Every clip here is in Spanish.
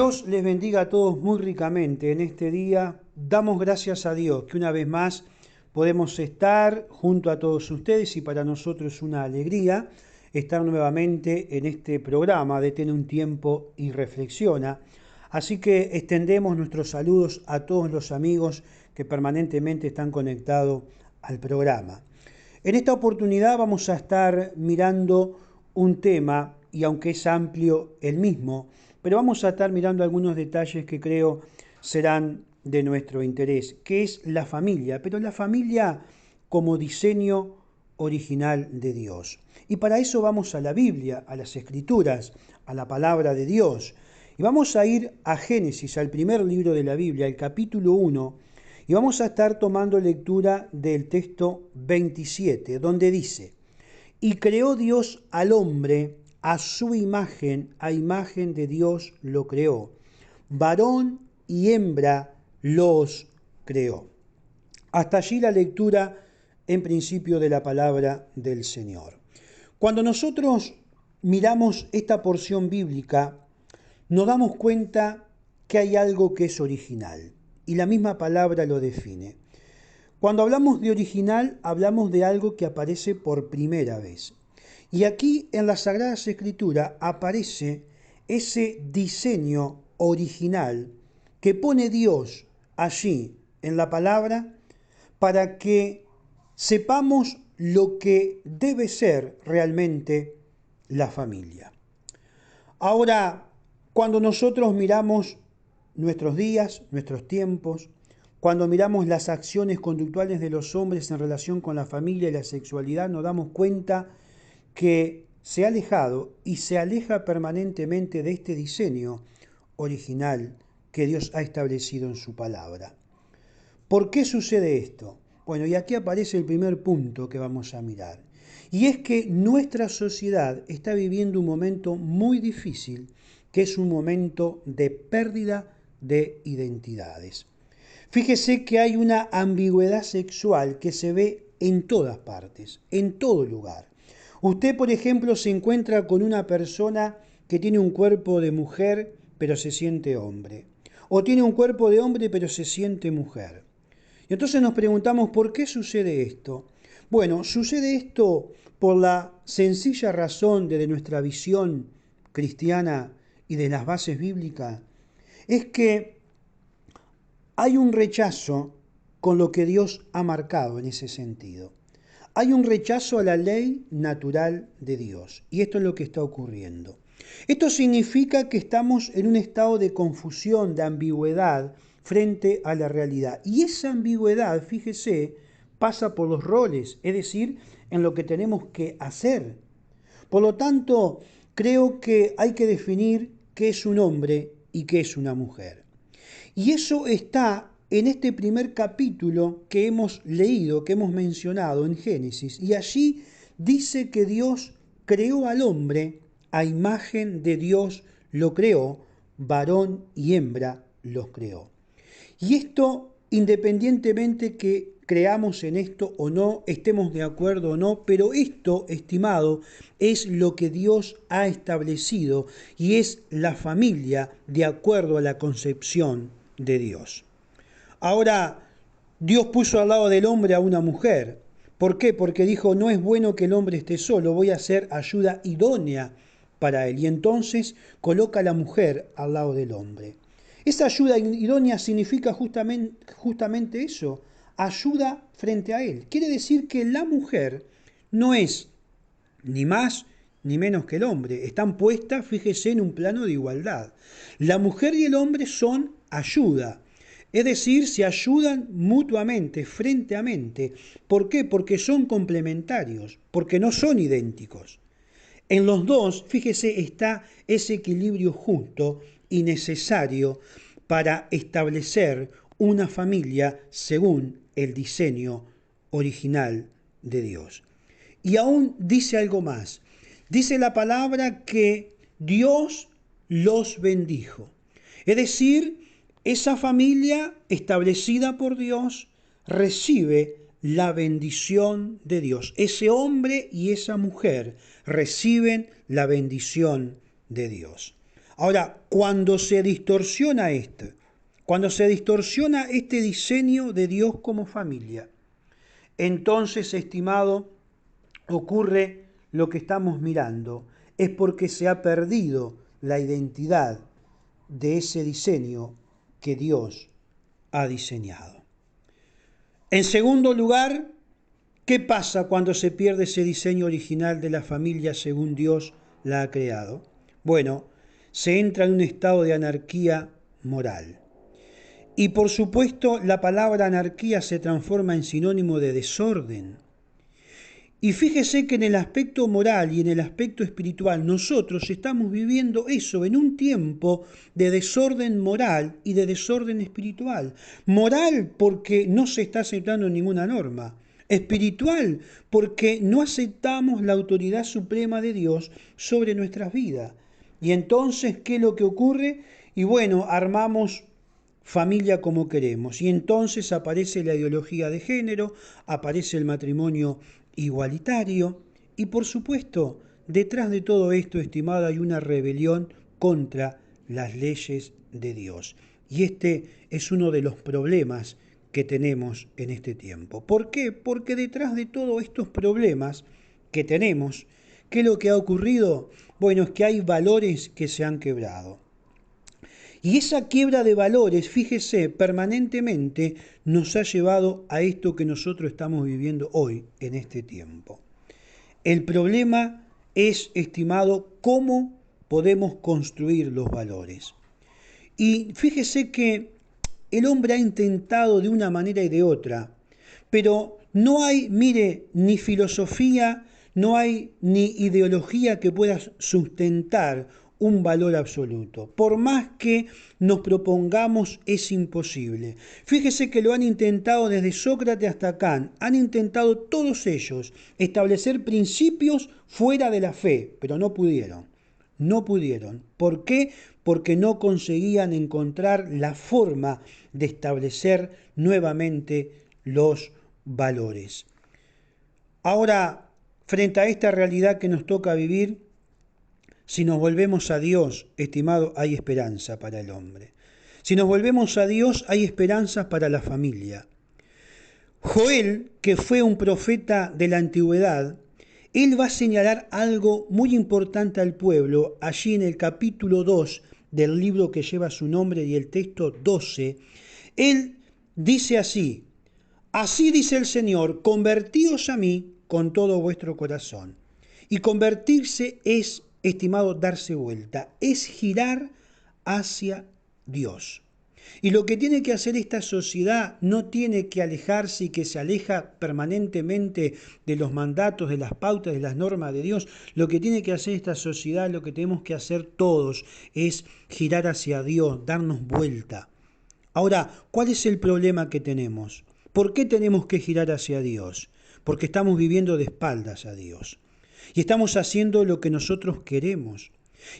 Dios les bendiga a todos muy ricamente en este día. Damos gracias a Dios que una vez más podemos estar junto a todos ustedes y para nosotros es una alegría estar nuevamente en este programa de Ten un tiempo y reflexiona. Así que extendemos nuestros saludos a todos los amigos que permanentemente están conectados al programa. En esta oportunidad vamos a estar mirando un tema, y aunque es amplio el mismo, pero vamos a estar mirando algunos detalles que creo serán de nuestro interés, que es la familia, pero la familia como diseño original de Dios. Y para eso vamos a la Biblia, a las Escrituras, a la palabra de Dios. Y vamos a ir a Génesis, al primer libro de la Biblia, el capítulo 1, y vamos a estar tomando lectura del texto 27, donde dice: y creó Dios al hombre a su imagen, a imagen de Dios lo creó. Varón y hembra los creó. Hasta allí la lectura en principio de la palabra del Señor. Cuando nosotros miramos esta porción bíblica, nos damos cuenta que hay algo que es original, y la misma palabra lo define. Cuando hablamos de original, hablamos de algo que aparece por primera vez. Y aquí en la Sagrada Escritura aparece ese diseño original que pone Dios allí en la palabra para que sepamos lo que debe ser realmente la familia. Ahora, cuando nosotros miramos nuestros días, nuestros tiempos, cuando miramos las acciones conductuales de los hombres en relación con la familia y la sexualidad, nos damos cuenta que se ha alejado y se aleja permanentemente de este diseño original que Dios ha establecido en su palabra. ¿Por qué sucede esto? Bueno, y aquí aparece el primer punto que vamos a mirar. Y es que nuestra sociedad está viviendo un momento muy difícil, que es un momento de pérdida de identidades. Fíjese que hay una ambigüedad sexual que se ve en todas partes, en todo lugar. Usted, por ejemplo, se encuentra con una persona que tiene un cuerpo de mujer, pero se siente hombre. O tiene un cuerpo de hombre, pero se siente mujer. Y entonces nos preguntamos, ¿por qué sucede esto? Bueno, sucede esto por la sencilla razón de nuestra visión cristiana y de las bases bíblicas. Es que hay un rechazo con lo que Dios ha marcado en ese sentido. Hay un rechazo a la ley natural de Dios. Y esto es lo que está ocurriendo. Esto significa que estamos en un estado de confusión, de ambigüedad frente a la realidad. Y esa ambigüedad, fíjese, pasa por los roles, es decir, en lo que tenemos que hacer. Por lo tanto, creo que hay que definir qué es un hombre y qué es una mujer. Y eso está en este primer capítulo que hemos leído, que hemos mencionado en Génesis. Y allí dice que Dios creó al hombre, a imagen de Dios lo creó, varón y hembra los creó. Y esto, independientemente que creamos en esto o no, estemos de acuerdo o no, pero esto, estimado, es lo que Dios ha establecido y es la familia de acuerdo a la concepción de Dios. Ahora, Dios puso al lado del hombre a una mujer. ¿Por qué? Porque dijo, no es bueno que el hombre esté solo, voy a hacer ayuda idónea para él. Y entonces coloca a la mujer al lado del hombre. Esa ayuda idónea significa justamente eso, ayuda frente a él. Quiere decir que la mujer no es ni más ni menos que el hombre. Están puestas, fíjese, en un plano de igualdad. La mujer y el hombre son ayuda. Es decir, se ayudan mutuamente, frente a mente. ¿Por qué? Porque son complementarios, porque no son idénticos. En los dos, fíjese, está ese equilibrio justo y necesario para establecer una familia según el diseño original de Dios. Y aún dice algo más. Dice la palabra que Dios los bendijo. Es decir, esa familia establecida por Dios recibe la bendición de Dios. Ese hombre y esa mujer reciben la bendición de Dios. Ahora, cuando se distorsiona este diseño de Dios como familia, entonces, estimado, ocurre lo que estamos mirando. Es porque se ha perdido la identidad de ese diseño que Dios ha diseñado. En segundo lugar, ¿qué pasa cuando se pierde ese diseño original de la familia según Dios la ha creado? Bueno, se entra en un estado de anarquía moral. Y por supuesto, la palabra anarquía se transforma en sinónimo de desorden. Y fíjese que en el aspecto moral y en el aspecto espiritual nosotros estamos viviendo eso en un tiempo de desorden moral y de desorden espiritual. Moral porque no se está aceptando ninguna norma. Espiritual porque no aceptamos la autoridad suprema de Dios sobre nuestras vidas. Y entonces, ¿qué es lo que ocurre? Y bueno, armamos familia como queremos. Y entonces aparece la ideología de género, aparece el matrimonio igualitario y por supuesto, detrás de todo esto, estimado, hay una rebelión contra las leyes de Dios. Y este es uno de los problemas que tenemos en este tiempo. ¿Por qué? Porque detrás de todos estos problemas que tenemos, ¿qué es lo que ha ocurrido? Bueno, es que hay valores que se han quebrado. Y esa quiebra de valores, fíjese, permanentemente nos ha llevado a esto que nosotros estamos viviendo hoy, en este tiempo. El problema es, estimado, cómo podemos construir los valores. Y fíjese que el hombre ha intentado de una manera y de otra, pero no hay, mire, ni filosofía, no hay ni ideología que pueda sustentar un valor absoluto. Por más que nos propongamos, es imposible. Fíjese que lo han intentado desde Sócrates hasta Kant. Han intentado todos ellos establecer principios fuera de la fe, pero no pudieron. No pudieron. ¿Por qué? Porque no conseguían encontrar la forma de establecer nuevamente los valores. Ahora, frente a esta realidad que nos toca vivir, si nos volvemos a Dios, estimado, hay esperanza para el hombre. Si nos volvemos a Dios, hay esperanza para la familia. Joel, que fue un profeta de la antigüedad, él va a señalar algo muy importante al pueblo, allí en el capítulo 2 del libro que lleva su nombre y el texto 12. Él dice así: así dice el Señor, convertíos a mí con todo vuestro corazón. Y convertirse es, estimado, darse vuelta, es girar hacia Dios. Y lo que tiene que hacer esta sociedad no tiene que alejarse y que se aleja permanentemente de los mandatos, de las pautas, de las normas de Dios. Lo que tiene que hacer esta sociedad, lo que tenemos que hacer todos, es girar hacia Dios, darnos vuelta. Ahora, ¿cuál es el problema que tenemos? ¿Por qué tenemos que girar hacia Dios? Porque estamos viviendo de espaldas a Dios. Y estamos haciendo lo que nosotros queremos.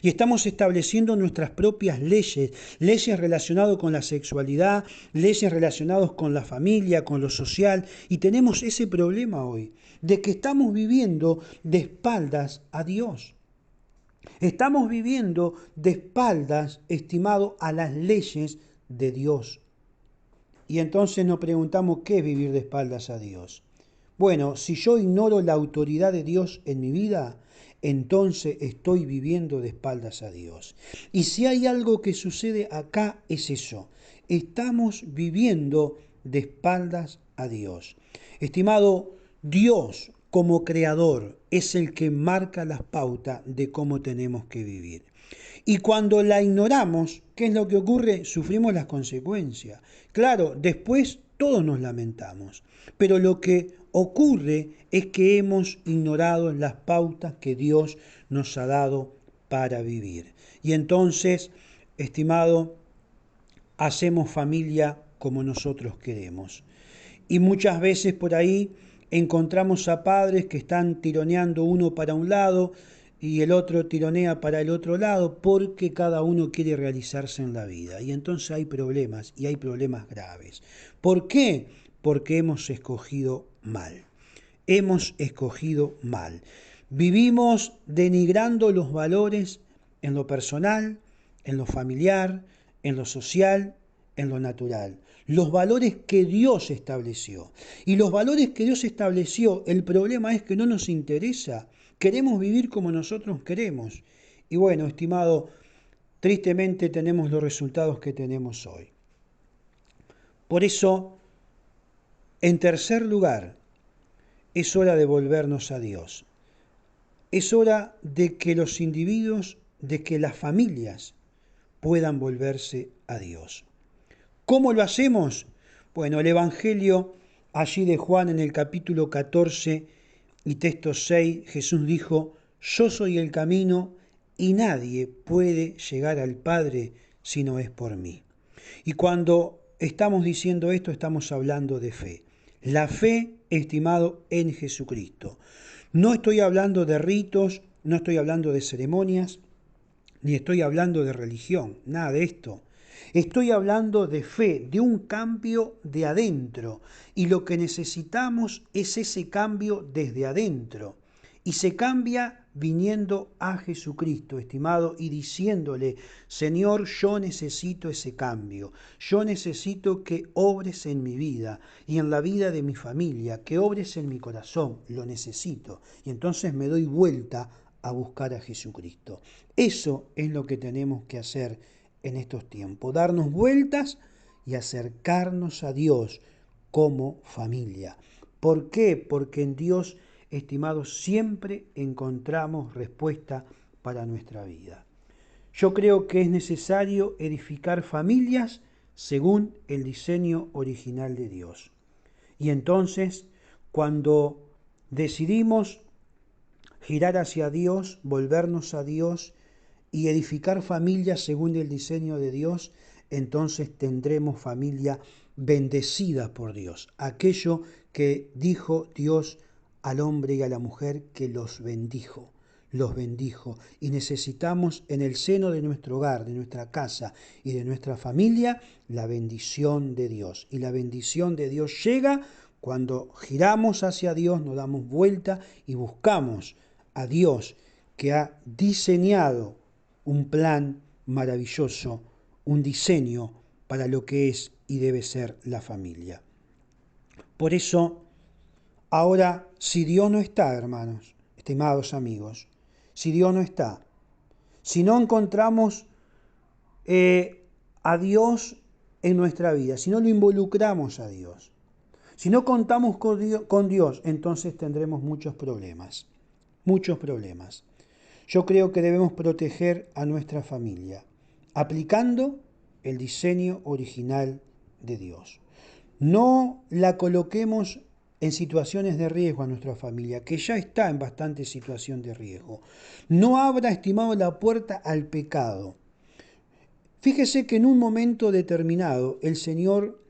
Y estamos estableciendo nuestras propias leyes, leyes relacionadas con la sexualidad, leyes relacionadas con la familia, con lo social. Y tenemos ese problema hoy, de que estamos viviendo de espaldas a Dios. Estamos viviendo de espaldas, estimado, a las leyes de Dios. Y entonces nos preguntamos, ¿qué es vivir de espaldas a Dios? Bueno, si yo ignoro la autoridad de Dios en mi vida, entonces estoy viviendo de espaldas a Dios. Y si hay algo que sucede acá, es eso. Estamos viviendo de espaldas a Dios. Estimado, Dios como creador es el que marca las pautas de cómo tenemos que vivir. Y cuando la ignoramos, ¿qué es lo que ocurre? Sufrimos las consecuencias. Claro, después todos nos lamentamos, pero lo que ocurre es que hemos ignorado las pautas que Dios nos ha dado para vivir. Y entonces, estimado, hacemos familia como nosotros queremos. Y muchas veces por ahí encontramos a padres que están tironeando uno para un lado y el otro tironea para el otro lado porque cada uno quiere realizarse en la vida. Y entonces hay problemas y hay problemas graves. ¿Por qué? Porque hemos escogido mal. Hemos escogido mal. Vivimos denigrando los valores en lo personal, en lo familiar, en lo social, en lo natural. Los valores que Dios estableció. Y los valores que Dios estableció, el problema es que no nos interesa. Queremos vivir como nosotros queremos. Y bueno, estimado, tristemente tenemos los resultados que tenemos hoy. Por eso, en tercer lugar, es hora de volvernos a Dios. Es hora de que los individuos, de que las familias puedan volverse a Dios. ¿Cómo lo hacemos? Bueno, el Evangelio allí de Juan en el capítulo 14 y texto 6, Jesús dijo, yo soy el camino y nadie puede llegar al Padre si no es por mí. Y cuando estamos diciendo esto, estamos hablando de fe. La fe, estimado, en Jesucristo. No estoy hablando de ritos, no estoy hablando de ceremonias, ni estoy hablando de religión, nada de esto. Estoy hablando de fe, de un cambio de adentro. Y lo que necesitamos es ese cambio desde adentro. Y se cambia viniendo a Jesucristo, estimado, y diciéndole, Señor, yo necesito ese cambio. Yo necesito que obres en mi vida y en la vida de mi familia, que obres en mi corazón. Lo necesito. Y entonces me doy vuelta a buscar a Jesucristo. Eso es lo que tenemos que hacer en estos tiempos, darnos vueltas y acercarnos a Dios como familia. ¿Por qué? Porque en Dios, estimados, siempre encontramos respuesta para nuestra vida. Yo creo que es necesario edificar familias según el diseño original de Dios. Y entonces, cuando decidimos girar hacia Dios, volvernos a Dios y edificar familias según el diseño de Dios, entonces tendremos familia bendecida por Dios. Aquello que dijo Dios al hombre y a la mujer que los bendijo. Y necesitamos en el seno de nuestro hogar, de nuestra casa y de nuestra familia la bendición de Dios. Y la bendición de Dios llega cuando giramos hacia Dios, nos damos vuelta y buscamos a Dios que ha diseñado un plan maravilloso, un diseño para lo que es y debe ser la familia. Por eso, ahora, si Dios no está, hermanos, estimados amigos, si Dios no está, si no encontramos a Dios en nuestra vida, si no lo involucramos a Dios, si no contamos con Dios, entonces tendremos muchos problemas. Yo creo que debemos proteger a nuestra familia, aplicando el diseño original de Dios. No la coloquemos en situaciones de riesgo a nuestra familia, que ya está en bastante situación de riesgo. No abra, estimado, la puerta al pecado. Fíjese que en un momento determinado el Señor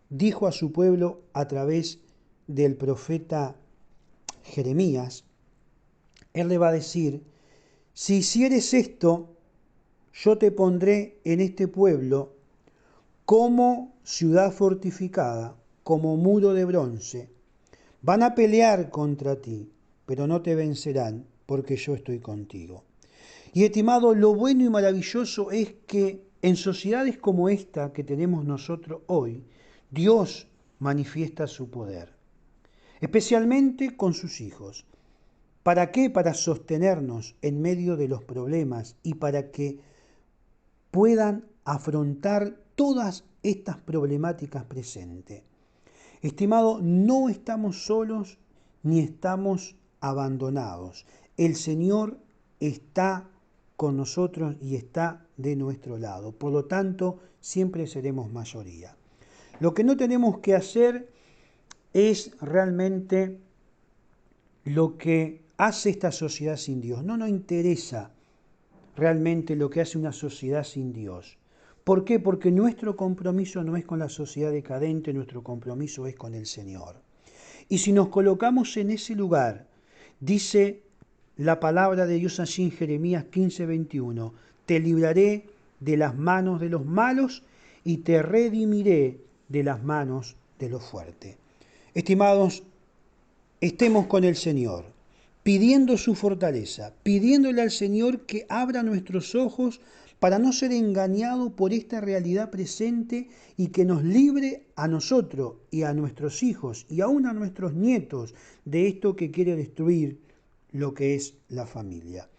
dijo a su pueblo a través del profeta Jeremías, Él le va a decir, si hicieres esto, yo te pondré en este pueblo como ciudad fortificada, como muro de bronce. Van a pelear contra ti, pero no te vencerán, porque yo estoy contigo. Y estimado, lo bueno y maravilloso es que en sociedades como esta que tenemos nosotros hoy, Dios manifiesta su poder, especialmente con sus hijos. ¿Para qué? Para sostenernos en medio de los problemas y para que puedan afrontar todas estas problemáticas presentes. Estimado, no estamos solos ni estamos abandonados. El Señor está con nosotros y está de nuestro lado. Por lo tanto, siempre seremos mayoría. Lo que no tenemos que hacer es realmente lo que hace esta sociedad sin Dios. No nos interesa realmente lo que hace una sociedad sin Dios. ¿Por qué? Porque nuestro compromiso no es con la sociedad decadente, nuestro compromiso es con el Señor. Y si nos colocamos en ese lugar, dice la palabra de Dios allí en Jeremías 15:21, te libraré de las manos de los malos y te redimiré de las manos de los fuertes. Estimados, estemos con el Señor, pidiendo su fortaleza, pidiéndole al Señor que abra nuestros ojos para no ser engañado por esta realidad presente y que nos libre a nosotros y a nuestros hijos y aún a nuestros nietos de esto que quiere destruir lo que es la familia.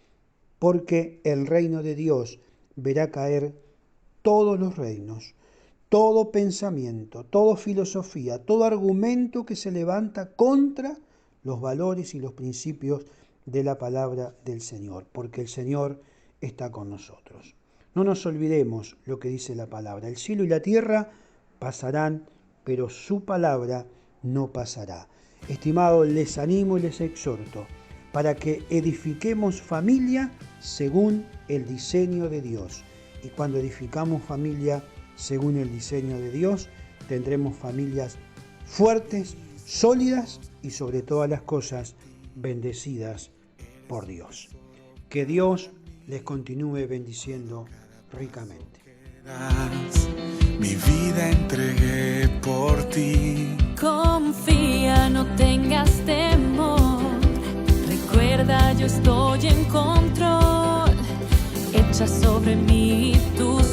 Porque el reino de Dios verá caer todos los reinos, todo pensamiento, toda filosofía, todo argumento que se levanta contra los valores y los principios de la palabra del Señor, porque el Señor está con nosotros. No nos olvidemos lo que dice la palabra. El cielo y la tierra pasarán, pero su palabra no pasará. Estimados, les animo y les exhorto para que edifiquemos familia según el diseño de Dios. Y cuando edificamos familia según el diseño de Dios, tendremos familias fuertes, sólidas y sobre todas las cosas bendecidas por Dios. Que Dios les continúe bendiciendo ricamente. Mi vida entregué por ti. Confía, no tengas temor. Recuerda, yo estoy en control. Echa sobre mí tus